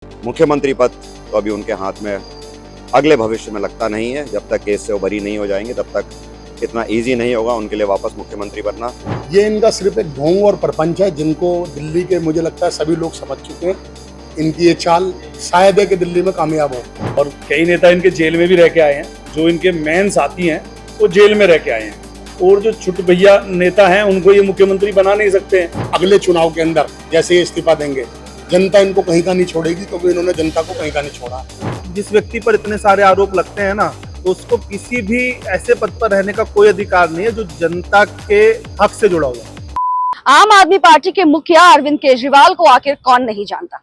मुख्यमंत्री पद तो अभी उनके हाथ में अगले भविष्य में लगता नहीं है। जब तक केस से वो बरी नहीं हो जाएंगे तब तक इतना इजी नहीं होगा उनके लिए वापस मुख्यमंत्री बनना। ये इनका सिर्फ एक ढोंग और प्रपंच है जिनको दिल्ली के मुझे लगता है सभी लोग समझ चुके हैं। इनकी ये चाल शायद है कि दिल्ली में कामयाब हो। और कई नेता इनके जेल में भी रह के आए हैं, जो इनके मेन साथी हैं वो जेल में रह के आए हैं, और जो छुट भैया नेता हैं उनको ये मुख्यमंत्री बना नहीं सकते हैं। अगले चुनाव के अंदर जैसे ये इस्तीफा देंगे जनता इनको कहीं का नहीं छोड़ेगी, क्योंकि इन्होंने जनता को कहीं का नहीं छोड़ा। जिस व्यक्ति पर इतने सारे आरोप लगते हैं ना, तो उसको किसी भी ऐसे पद पर रहने का कोई अधिकार नहीं है जो जनता के हक से जुड़ा हुआ है। आम आदमी पार्टी के मुखिया अरविंद केजरीवाल को आखिर कौन नहीं जानता।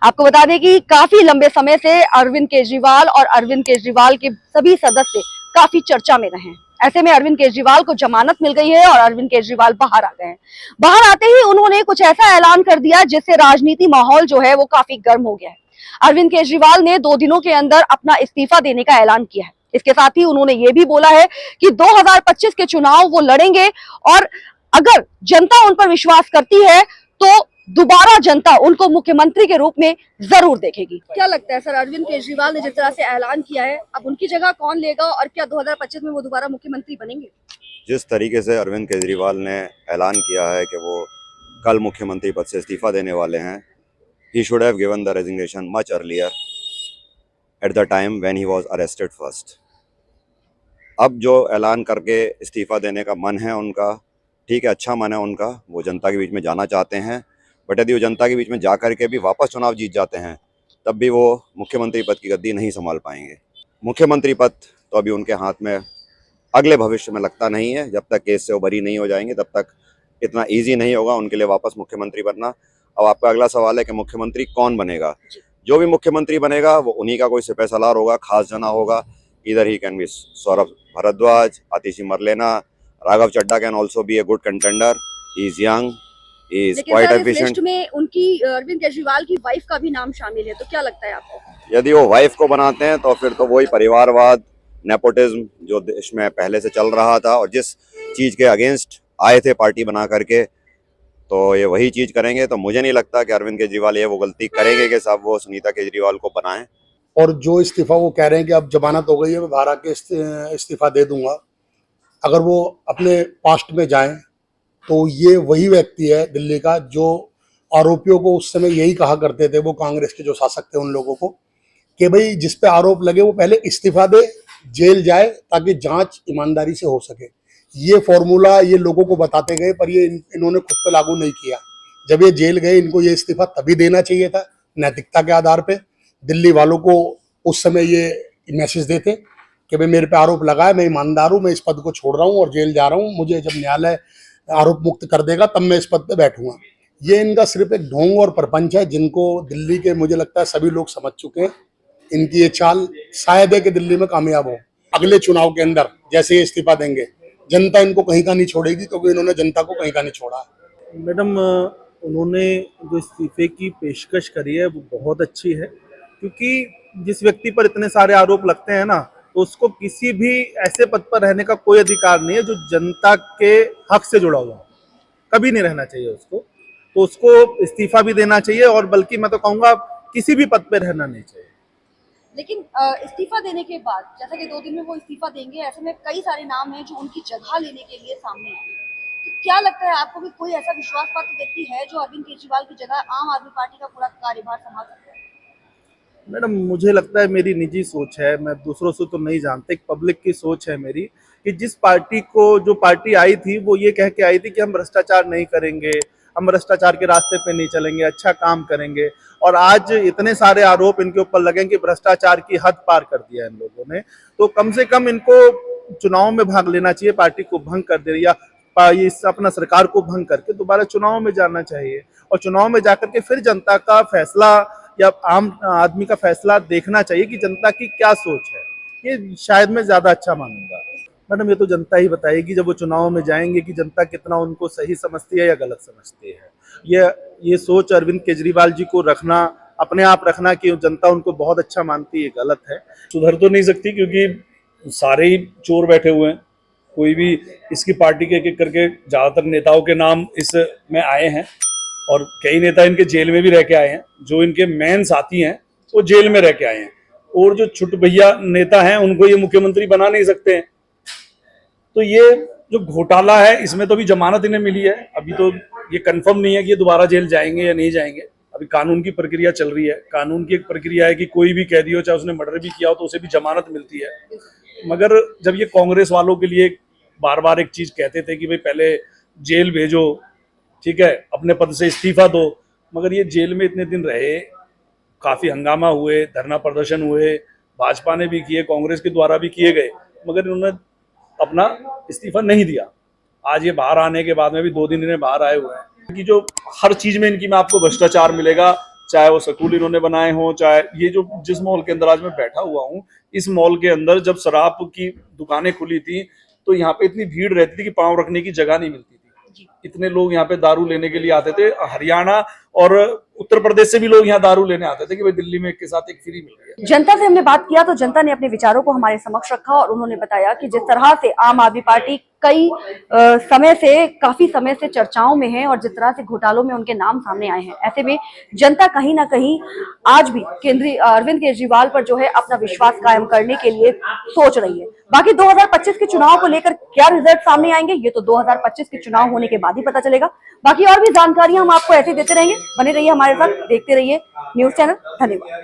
आपको बता दें कि काफी लंबे समय से अरविंद केजरीवाल और अरविंद केजरीवाल के सभी सदस्य काफी चर्चा में रहे हैं। ऐसे में अरविंद केजरीवाल को जमानत मिल गई है और अरविंद केजरीवाल बाहर आ गए हैं। बाहर आते ही उन्होंने कुछ ऐसा ऐलान कर दिया जिससे राजनीति माहौल जो है वो काफी गर्म हो गया है। अरविंद केजरीवाल ने 2 दिनों के अंदर अपना इस्तीफा देने का ऐलान किया है। इसके साथ ही उन्होंने ये भी बोला है कि 2025 के चुनाव वो लड़ेंगे और अगर जनता उन पर विश्वास करती है तो दोबारा जनता उनको मुख्यमंत्री के रूप में जरूर देखेगी। क्या लगता है सर, अरविंद केजरीवाल ने जिस तरह से ऐलान किया है, अब उनकी जगह कौन लेगा और क्या 2025 में वो दोबारा मुख्यमंत्री बनेंगे? जिस तरीके से अरविंद केजरीवाल ने ऐलान किया है कि वो कल मुख्यमंत्री पद से इस्तीफा देने वाले हैं, he should have given the resignation much earlier at the time when he was arrested first. अब जो ऐलान करके इस्तीफा देने का मन है उनका, ठीक है, अच्छा मन है उनका, वो जनता के बीच में जाना चाहते हैं, बट यदि वो जनता के बीच में जा कर के भी वापस चुनाव जीत जाते हैं तब भी वो मुख्यमंत्री पद की गद्दी नहीं संभाल पाएंगे। मुख्यमंत्री पद तो अभी उनके हाथ में अगले भविष्य में लगता नहीं है। जब तक केस से वो बरी नहीं हो जाएंगे तब तक इतना ईजी नहीं होगा उनके लिए वापस मुख्यमंत्री बनना। अब आपका अगला सवाल है कि मुख्यमंत्री कौन बनेगा। जो भी मुख्यमंत्री बनेगा वो उन्हीं का कोई सिपह सलार होगा, खास जना होगा। इधर ही can be Saurabh Bharadwaj, Atishi Marlena, Raghav Chadha can also be a good contender. He is young, he is quite efficient. List में उनकी अरविंद केजरीवाल की वाइफ का भी नाम शामिल है, तो क्या लगता है आपको? यदि वो वाइफ को बनाते हैं तो फिर तो वही परिवारवाद, नेपोटिज्म जो देश में पहले से चल रहा था और जिस चीज के अगेंस्ट आए थे पार्टी बना करके, तो ये वही चीज करेंगे। तो मुझे नहीं लगता कि अरविंद केजरीवाल ये वो गलती करेंगे कि साहब वो सुनीता केजरीवाल को बनाएं। और जो इस्तीफा वो कह रहे हैं कि अब जमानत हो गई है, मैं बाहर आके इस्तीफा दे दूंगा, अगर वो अपने पास्ट में जाएं तो ये वही व्यक्ति है दिल्ली का जो आरोपियों को उस समय यही कहा करते थे, वो कांग्रेस के जो शासक थे उन लोगों को, कि भाई जिस पे आरोप लगे वो पहले इस्तीफा दे, जेल जाए, ताकि जांच ईमानदारी से हो सके। ये फॉर्मूला ये लोगों को बताते गए, पर ये इन्होंने खुद पे लागू नहीं किया। जब ये जेल गए इनको ये इस्तीफा तभी देना चाहिए था, नैतिकता के आधार पे। दिल्ली वालों को उस समय ये मैसेज देते कि भाई मेरे पे आरोप लगा है, मैं ईमानदार हूँ, मैं इस पद को छोड़ रहा हूँ और जेल जा रहा हूँ, मुझे जब न्यायालय आरोप मुक्त कर देगा तब मैं इस पद पे बैठूंगा। ये इनका सिर्फ एक ढोंग और प्रपंच है जिनको दिल्ली के मुझे लगता है सभी लोग समझ चुके हैं। इनकी ये चाल शायद है कि दिल्ली में कामयाब हो। अगले चुनाव के अंदर जैसे ये इस्तीफा देंगे जनता इनको कहीं का नहीं छोड़ेगी, क्योंकि इन्होंने जनता को कहीं का नहीं छोड़ा। मैडम, उन्होंने जो इस्तीफे की पेशकश करी है वो बहुत अच्छी है, क्योंकि जिस व्यक्ति पर इतने सारे आरोप लगते हैं ना, तो उसको किसी भी ऐसे पद पर रहने का कोई अधिकार नहीं है जो जनता के हक से जुड़ा हुआ है। कभी नहीं रहना चाहिए उसको, तो उसको इस्तीफा भी देना चाहिए, और बल्कि मैं तो कहूँगा किसी भी पद पर रहना नहीं चाहिए। लेकिन इस्तीफा देने के बाद, जैसा कि 2 दिन में वो इस्तीफा देंगे, ऐसे में कई सारे नाम हैं जो उनकी जगह लेने के लिए सामने आए हैं। तो क्या लगता है आपको कि कोई ऐसा विश्वास पात्र व्यक्ति है जो अरविंद केजरीवाल की जगह आम आदमी पार्टी का पूरा कार्यभार संभाल सकता है? मैडम, मुझे लगता है, मेरी निजी सोच है, मैं दूसरों से तो नहीं जानता, एक पब्लिक की सोच है मेरी, कि जिस पार्टी को जो पार्टी आई थी वो ये कह के आई थी कि हम भ्रष्टाचार नहीं करेंगे, हम भ्रष्टाचार के रास्ते पे नहीं चलेंगे, अच्छा काम करेंगे, और आज इतने सारे आरोप इनके ऊपर लगे कि भ्रष्टाचार की हद पार कर दिया इन लोगों ने। तो कम से कम इनको चुनाव में भाग लेना चाहिए, पार्टी को भंग कर दे या इस अपना सरकार को भंग करके दोबारा चुनाव में जाना चाहिए, और चुनाव में जाकर के फिर जनता का फैसला या आम आदमी का फैसला देखना चाहिए कि जनता की क्या सोच है। ये शायद मैं ज्यादा अच्छा मानूंगा। मैडम, ये तो जनता ही बताएगी जब वो चुनाव में जाएंगे कि जनता कितना उनको सही समझती है या गलत समझती है। ये सोच अरविंद केजरीवाल जी को रखना, अपने आप रखना कि जनता उनको बहुत अच्छा मानती है, गलत है। सुधर तो नहीं सकती क्योंकि सारे ही चोर बैठे हुए हैं। कोई भी इसकी पार्टी के एक एक करके ज़्यादातर नेताओं के नाम इस में आए हैं, और कई नेता इनके जेल में भी रह के आए हैं, जो इनके मेन साथी हैं वो जेल में रह के आए हैं, और जो छुट भैया नेता हैं उनको ये मुख्यमंत्री बना नहीं सकते हैं। तो ये जो घोटाला है इसमें तो अभी जमानत इन्हें मिली है, अभी तो ये कंफर्म नहीं है कि ये दोबारा जेल जाएंगे या नहीं जाएंगे, अभी कानून की प्रक्रिया चल रही है। कानून की एक प्रक्रिया है कि कोई भी कैदी हो, चाहे उसने मर्डर भी किया हो, तो उसे भी जमानत मिलती है। मगर जब ये कांग्रेस वालों के लिए बार बार एक चीज कहते थे कि भाई पहले जेल भेजो, ठीक है, अपने पद से इस्तीफा दो, मगर ये जेल में इतने दिन रहे, काफी हंगामा हुए, धरना प्रदर्शन हुए, भाजपा ने भी किए, कांग्रेस के द्वारा भी किए गए, मगर इन्होंने अपना इस्तीफा नहीं दिया। आज ये बाहर आने के बाद में भी 2 दिन इन्हें बाहर आए हुए हैं कि जो हर चीज में इनकी में आपको भ्रष्टाचार मिलेगा, चाहे वो स्कूल इन्होंने बनाए हों, चाहे ये जो जिस मॉल के अंदर आज मैं बैठा हुआ हूँ, इस मॉल के अंदर जब शराब की दुकानें खुली थी तो यहाँ पे इतनी भीड़ रहती थी कि पांव रखने की जगह नहीं मिलती थी। इतने लोग यहाँ पे दारू लेने के लिए आते थे, हरियाणा और उत्तर प्रदेश से भी लोग यहाँ दारू लेने आते थे कि भाई दिल्ली में एक के साथ एक फ्री मिल रही है। जनता से हमने बात किया तो जनता ने अपने विचारों को हमारे समक्ष रखा और उन्होंने बताया कि जिस तरह से आम आदमी पार्टी कई काफी समय से चर्चाओं में है और जिस तरह से घोटालों में उनके नाम सामने आए हैं, ऐसे में जनता कहीं ना कहीं आज भी केंद्रीय अरविंद केजरीवाल पर जो है अपना विश्वास कायम करने के लिए सोच रही है। बाकी 2025 के चुनाव को लेकर क्या रिजल्ट सामने आएंगे ये तो 2025 के चुनाव होने के बाद ही पता चलेगा। बाकी और भी जानकारियां हम आपको ऐसे देते रहेंगे, बने रहिए हमारे साथ, देखते रहिए न्यूज़ चैनल। धन्यवाद।